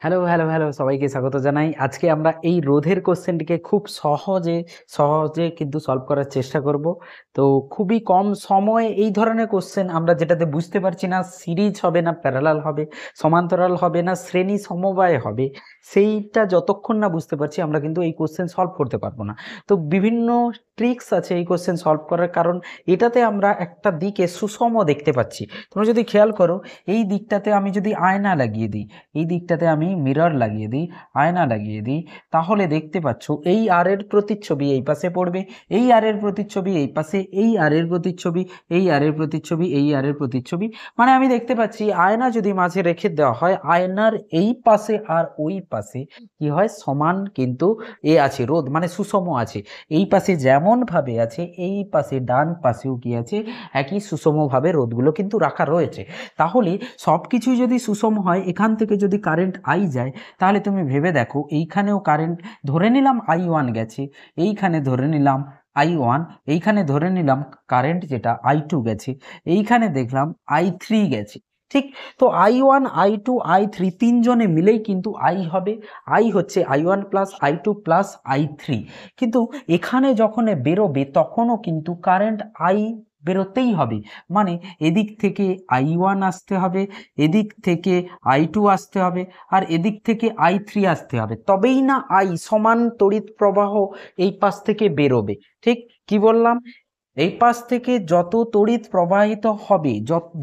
Hello, hello, hello সবাইকে স্বাগত জানাই। আজকে আমরা এই রোধের কোয়েশ্চেনটিকে খুব সহজে কিন্তু সলভ করার চেষ্টা করব। তো খুবই কম সময়ে এই ধরনের কোয়েশ্চেন আমরা যেটাতে বুঝতে পারছি না সিরিজ হবে না প্যারালাল হবে, সমান্তরাল হবে না শ্রেণী সমবায় হবে, সেইটা যতক্ষণ না বুঝতে পারছি আমরা কিন্তু এই কোয়েশ্চেন সলভ করতে পারবো না। তো বিভিন্ন ট্রিক্স আছে এই কোয়েশ্চেন সলভ করার, কারণ এটাতে আমরা একটা দিকে সুষম দেখতে পাচ্ছি। তোমরা যদি খেয়াল করো, এই দিকটাতে আমি যদি আয়না লাগিয়ে দিই, এই দিকটাতে আমি মিরর লাগিয়ে দিই, আয়না লাগিয়ে দিই, তাহলে দেখতে পাচ্ছ এই আর এর প্রতিচ্ছবি এই পাশে পড়বে, এই আর এর প্রতিচ্ছবি এই পাশে, এই আর এর প্রতিচ্ছবি, এই আর এর প্রতিচ্ছবি, এই আর এর প্রতিচ্ছবি। মানে আমি দেখতে পাচ্ছি আয়না যদি মাঝে রেখে দেওয়া হয়, আয়নার এই পাশে আর ওই পাশে কি হয়, সমান কিন্তু আছে রোধ, মানে সুষম আছে। এই পাশে যেমন ভাবে আছে এই পাশে ডান পাশেও কি আছে, একই সুষমভাবে রোধগুলো কিন্তু রাখা রয়েছে। তাহলে সব কিছুই যদি সুষম হয়, এখান থেকে যদি কারেন্ট আই যায়, তাহলে তুমি ভেবে দেখো এইখানেও কারেন্ট ধরে নিলাম I1 গেছে, এইখানে ধরে নিলাম I1, এইখানে ধরে নিলাম কারেন্ট যেটা I2 গেছে, এইখানে দেখলাম I3 গেছে। ঠিক, তো I1 I2 I3 তিনজনে মিলেই কিন্তু আই হবে। আই হচ্ছে I1 plus I2 plus I3। কিন্তু এখানে যখন বেরোবে তখনও কিন্তু কারেন্ট আই বেরোতেই হবে। মানে এদিক থেকে I1 আসতে হবে, এদিক থেকে I2 আসতে হবে, আর এদিক থেকে I3 আসতে হবে, তবেই না আই সমান তড়িৎ প্রবাহ এই পাশ থেকে বেরোবে। ঠিক কি বললাম? এই পাশ থেকে যত তড়িৎ প্রবাহিত হবে,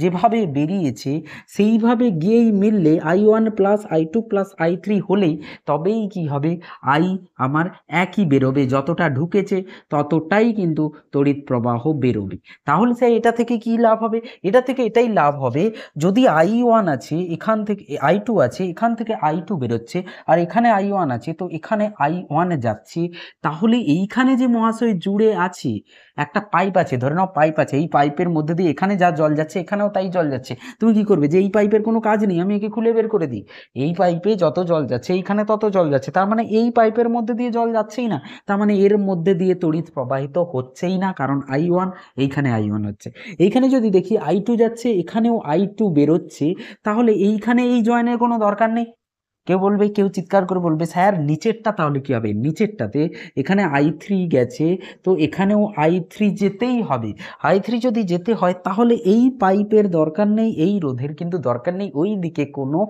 যেভাবে বেরিয়েছে সেইভাবে গিয়েই মিললে I1 plus I2 plus I3 হলেই তবেই কি হবে, আই আমার একই বেরোবে, যতটা ঢুকেছে ততটাই কিন্তু তড়িৎ প্রবাহ বেরোবে। তাহলে স্যার এটা থেকে কি লাভ হবে? এটা থেকে এটাই লাভ হবে, যদি I1 আছে এখান থেকে, I2 আছে এখান থেকে I2 বেরোচ্ছে, আর এখানে I1 আছে তো এখানে I1 যাচ্ছে, তাহলে এইখানে যে মহাশয় জুড়ে আছে একটা পাইপ আছে, ধরে নাও পাইপ আছে, এই পাইপের মধ্যে দিয়ে এখানে যা জল যাচ্ছে এখানেও তাই জল যাচ্ছে। তুমি কি করবে, যে এই পাইপের কোনো কাজ নেই, আমি একে খুলে বের করে দিই, এই পাইপে যত জল যাচ্ছে এইখানে তত জল যাচ্ছে, তার মানে এই পাইপের মধ্যে দিয়ে জল যাচ্ছেই না, তার মানে এর মধ্যে দিয়ে তড়িৎ প্রবাহিত হচ্ছেই না, কারণ I1, এইখানে I1 হচ্ছে। এইখানে যদি দেখি I2 যাচ্ছে, এখানেও I2 বেরোচ্ছে, তাহলে এইখানে এই জয়েনের কোনো দরকার নেই। কেউ বলবে, কেউ চিৎকার করে বলবে, স্যার নিচেরটা তাহলে কি হবে? নিচেরটাতে এখানে I3 গেছে, তো এখানেও I3 যেতেই হবে। I3 যদি যেতে হয় তাহলে এই পাইপের দরকার নেই, এই রোধের কিন্তু দরকার নেই, ওই দিকে কোনো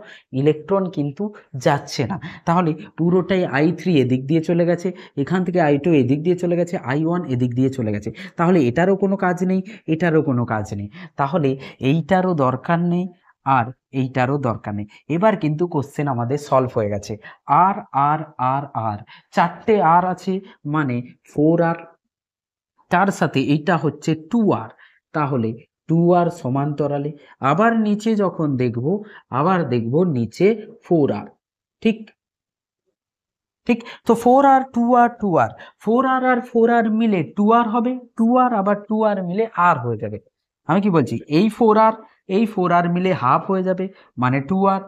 ইলেকট্রন কিন্তু যাচ্ছে না। তাহলে পুরোটাই I3 এদিক দিয়ে চলে গেছে, এখান থেকে I2 এদিক দিয়ে চলে গেছে, I1 এদিক দিয়ে চলে গেছে, তাহলে এটারও কোনো কাজ নেই, এটারও কোনো কাজ নেই, তাহলে এইটারও দরকার নেই, আর এইটারও দরকার নেই। এবার কিন্তু কোশ্চেন আমাদের সলভ হয়ে গেছে। আর আর আর আর চারটে আর আছে, মানে 4R, তার সাথে এইটা হচ্ছে 2R, তাহলে 2R সমান্তরালে। আবার নিচে যখন দেখব, আবার দেখব নিচে 4R। ঠিক ঠিক, তো 4R 2R 2R, 4R আর 4R মিলে 2R হবে, 2R আবার 2R মিলে আর হয়ে যাবে। আমি কি বলছি, এই 4R এই 4R মিলে হাফ হয়ে যাবে, মানে 2R।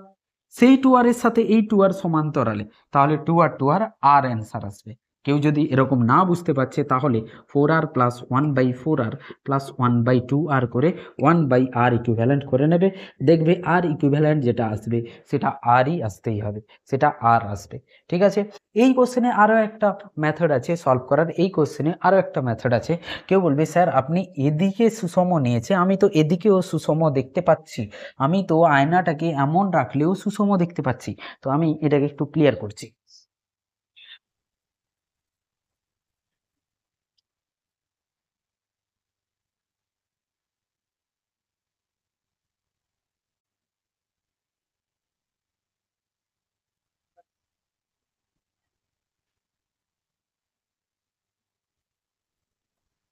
সেই 2R এর সাথে এই 2R সমান্তরালে, তাহলে 2R 2R আর অ্যান্সার আসবে। কেউ যদি এরকম না বুঝতে পারছে, তাহলে 4R plus 1/4R plus 1/2R করে 1/R ইকুইভ্যালেন্ট করে নেবে, দেখবে আর ইকুইভ্যালেন্ট যেটা আসবে সেটা আরই আসতেই হবে, সেটা আর আসবে। ঠিক আছে, এই কোশ্চেনে আরও একটা মেথড আছে সলভ করার, এই কোশ্চেনে আরও একটা মেথড আছে। কেউ বলবে, স্যার আপনি এদিকে সুষম নিয়েছে, আমি তো এদিকেও সুষম দেখতে পাচ্ছি, আমি তো আয়নাটাকে এমন রাখলেও সুষম দেখতে পাচ্ছি, তো আমি এটাকে একটু ক্লিয়ার করছি।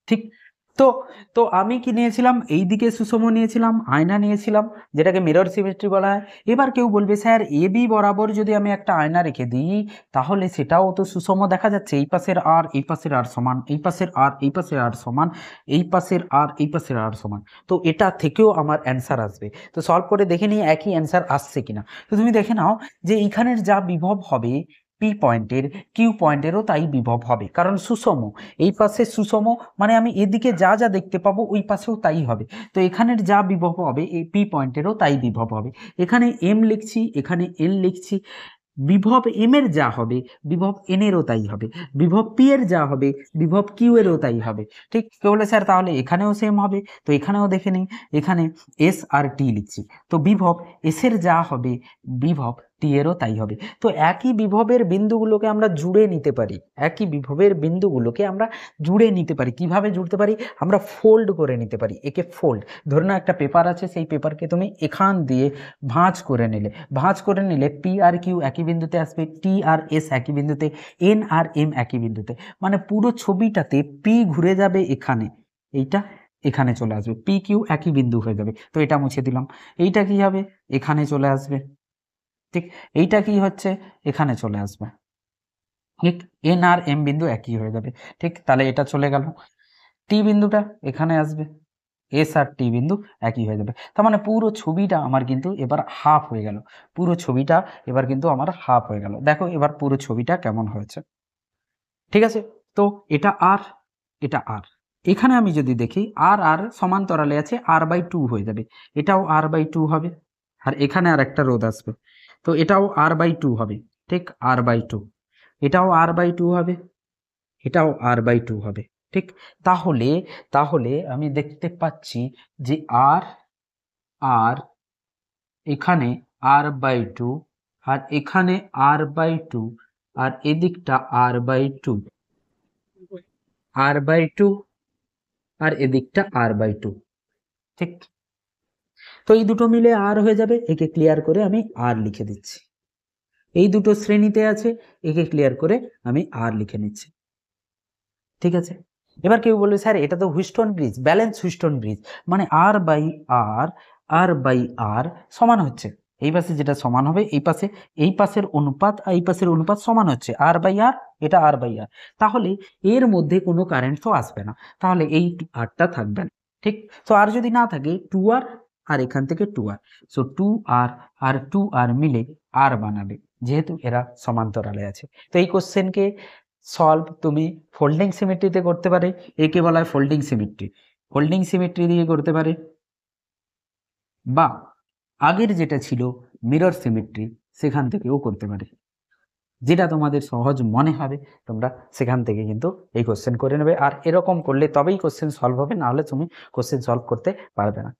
ঠিক, তো তো আমি কি নিয়েছিলাম, এই দিকে সুষম নিয়েছিলাম, আয়না নিয়েছিলাম, যেটাকে মিরর সিমেট্রি বলা হয়। এবার কেউ বলবে, স্যার এ বি বরাবর যদি আমি একটা আয়না রেখে দিই, তাহলে সেটাও তো সুষম দেখা যাচ্ছে, এই পাশের আর এই পাশের আর সমান, এই পাশের আর এই পাশের আর সমান, এই পাশের আর এই পাশের আর সমান, তো এটা থেকেও আমার অ্যান্সার আসবে। তো সলভ করে দেখে নিই একই অ্যান্সার আসছে কিনা। তো তুমি দেখে নাও যে এইখানের যা বিভব হবে পি পয়েন্টের, কিউ পয়েন্টেরও তাই বিভব হবে, কারণ সুষম। এই পাশে সুষম, মানে আমি এদিকে যা যা দেখতে পাবো ওই পাশেও তাই হবে। তো এখানের যা বিভব হবে এই পি পয়েন্টেরও তাই বিভব হবে। এখানে এম লিখছি, এখানে এল লিখছি, বিভব এম এর যা হবে বিভব এন এরও তাই হবে, বিভব পি এর যা হবে বিভব কিউ এরও তাই হবে। ঠিক কেউ বলে স্যার তাহলে এখানেও সেম হবে, তো এখানেও দেখে নিই, এখানে এস আর টি লিখছি, তো বিভব এস এর যা হবে বিভব টি এরও তাই হবে। তো একই বিভবের বিন্দুগুলোকে আমরা জুড়ে নিতে পারি, একই বিভবের বিন্দুগুলোকে আমরা জুড়ে নিতে পারি। কিভাবে জুড়তে পারি? আমরা ফোল্ড করে নিতে পারি, একে ফোল্ড। ধরে নাও একটা পেপার আছে, সেই পেপারকে তুমি এখান দিয়ে ভাঁজ করে নিলে, ভাঁজ করে নিলে পি আর কিউ একই বিন্দুতে আসবে, টি আর এস একই বিন্দুতে, এন আর এম একই বিন্দুতে, মানে পুরো ছবিটাতে পি ঘুরে যাবে এখানে, এইটা এখানে চলে আসবে, পি কিউ একই বিন্দু হয়ে যাবে। তো এটা মুছে দিলাম, এইটা কি হবে? এখানে চলে আসবে। ঠিক, এইটা কি হচ্ছে? এখানে চলে আসবে। ঠিক, এন আর এম বিন্দু একই হয়ে যাবে। ঠিক, তাহলে এটা চলে গেল, টি বিন্দুটা এখানে আসবে, এস আর টি বিন্দু একই হয়ে যাবে। তার মানে পুরো ছবিটা আমার কিন্তু এবার হাফ হয়ে গেল, পুরো ছবিটা এবার কিন্তু আমার হাফ হয়ে গেল। দেখো এবার পুরো ছবিটা কেমন হয়েছে। ঠিক আছে, তো এটা আর, এটা আর, এখানে আমি যদি দেখি আর আর সমান্তরালে আছে, আর বাই টু হয়ে যাবে, এটাও আর বাই টু হবে, আর এখানে আর একটা রোধ আসবে, তো এটাও আর বাই টু হবে। ঠিক, আর বাই টু, এটাও আর বাই টু হবে, এটাও আর বাই টু হবে। ঠিক, তাহলে তাহলে আমি দেখতে পাচ্ছি যে আর আর এখানে আর বাই টু, আর এখানে আর বাই টু, আর এদিকটা আর বাই টু, আর বাই টু, আর এদিকটা আর বাই টু। ঠিক, তো এই দুটো মিলে আর হয়ে যাবে, একে ক্লিয়ার করে আমি আর লিখে দিচ্ছি। এই দুটো শ্রেণীতে আছে, একে ক্লিয়ার করে আমি আর লিখে নিচ্ছি। ঠিক আছে, এবার কেউ বলবে স্যার এটা তো Wheatstone bridge, balance Wheatstone bridge, মানে আর বাই আর, আর বাই আর সমান হচ্ছে, এই পাশে যেটা সমান হবে এই পাশে, এই পাশের অনুপাত আর এই পাশের অনুপাত সমান হচ্ছে, আর বাই আর, এটা আর বাই আর, তাহলে এর মধ্যে কোনো কারেন্ট তো আসবে না, তাহলে এই আরটা থাকবে না। ঠিক, তো আর যদি না থাকে টু আর, আর এখান থেকে টু আর, সো টু আর টু আর মিলে আর বানাবে, যেহেতু এরা সমান্তরালে আছে। তো এই কোশ্চেনকে সলভ তুমি ফোল্ডিং সিমেট্রিতে করতে পারে, একে বলা হয় ফোল্ডিং সিমেট্রি, ফোল্ডিং সিমেট্রি দিয়ে করতে পারে, বা আগের যেটা ছিল মিরর সিমেট্রি সেখান থেকেও করতে পারে, যেটা তোমাদের সহজ মনে হবে তোমরা সেখান থেকে কিন্তু এই কোশ্চেন করে নেবে। আর এরকম করলে তবেই কোশ্চেন সলভ হবে, না হলে তুমি কোশ্চেন সলভ করতে পারবে না।